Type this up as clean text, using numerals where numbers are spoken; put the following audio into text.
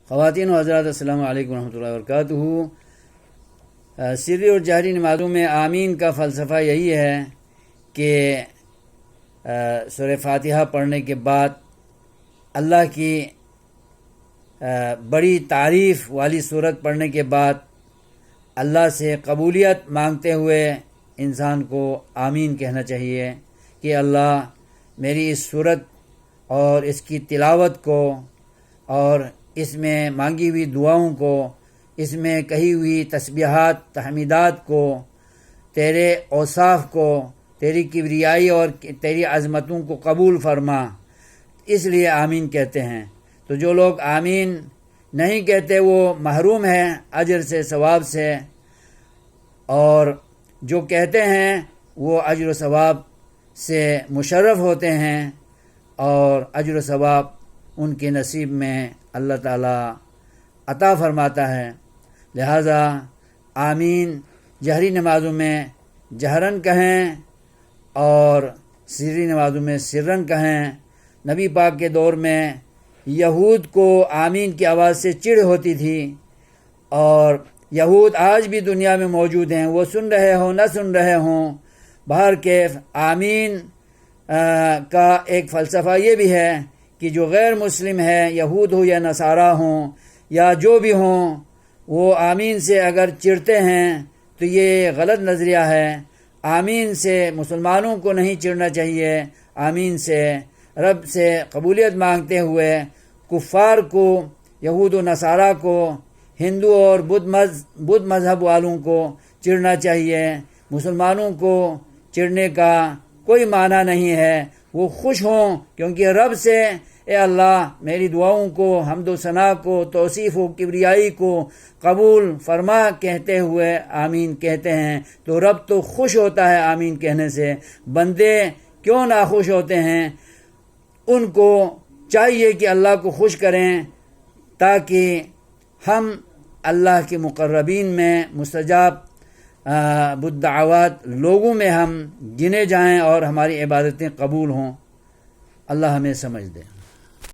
خواتین و حضرات السلام علیکم ورحمۃ اللہ وبرکاتہ۔ سری اور جہری نمازوں میں آمین کا فلسفہ یہی ہے کہ سورہ فاتحہ پڑھنے کے بعد اللہ کی بڑی تعریف والی سورت پڑھنے کے بعد اللہ سے قبولیت مانگتے ہوئے انسان کو آمین کہنا چاہیے کہ اللہ میری اس سورت اور اس کی تلاوت کو اور اس میں مانگی ہوئی دعاؤں کو، اس میں کہی ہوئی تسبیحات تحمیدات کو، تیرے اوصاف کو، تیری کبریائی اور تیری عظمتوں کو قبول فرما، اس لیے آمین کہتے ہیں۔ تو جو لوگ آمین نہیں کہتے وہ محروم ہیں اجر سے، ثواب سے، اور جو کہتے ہیں وہ اجر و ثواب سے مشرف ہوتے ہیں اور اجر و ثواب ان کے نصیب میں اللہ تعالیٰ عطا فرماتا ہے۔ لہذا آمین جہری نمازوں میں جہرن کہیں اور سری نمازوں میں سرن کہیں۔ نبی پاک کے دور میں یہود کو آمین کی آواز سے چڑ ہوتی تھی، اور یہود آج بھی دنیا میں موجود ہیں، وہ سن رہے ہوں نہ سن رہے ہوں، بہر کیف آمین کا ایک فلسفہ یہ بھی ہے کہ جو غیر مسلم ہے، یہود ہو یا نصارہ ہوں یا جو بھی ہوں، وہ آمین سے اگر چڑھتے ہیں تو یہ غلط نظریہ ہے۔ آمین سے مسلمانوں کو نہیں چڑھنا چاہیے، آمین سے رب سے قبولیت مانگتے ہوئے کفار کو، یہود و نصارہ کو، ہندو اور بدھ مذہب والوں کو چڑھنا چاہیے۔ مسلمانوں کو چڑھنے کا کوئی معنی نہیں ہے، وہ خوش ہوں کیونکہ رب سے اے اللہ میری دعاؤں کو، حمد و ثنا کو، توصیف و کبریائی کو قبول فرما کہتے ہوئے آمین کہتے ہیں، تو رب تو خوش ہوتا ہے آمین کہنے سے۔ بندے کیوں ناخوش ہوتے ہیں؟ ان کو چاہیے کہ اللہ کو خوش کریں تاکہ ہم اللہ کے مقربین میں، مستجاب بالدعوات لوگوں میں ہم گنے جائیں اور ہماری عبادتیں قبول ہوں۔ اللہ ہمیں سمجھ دے۔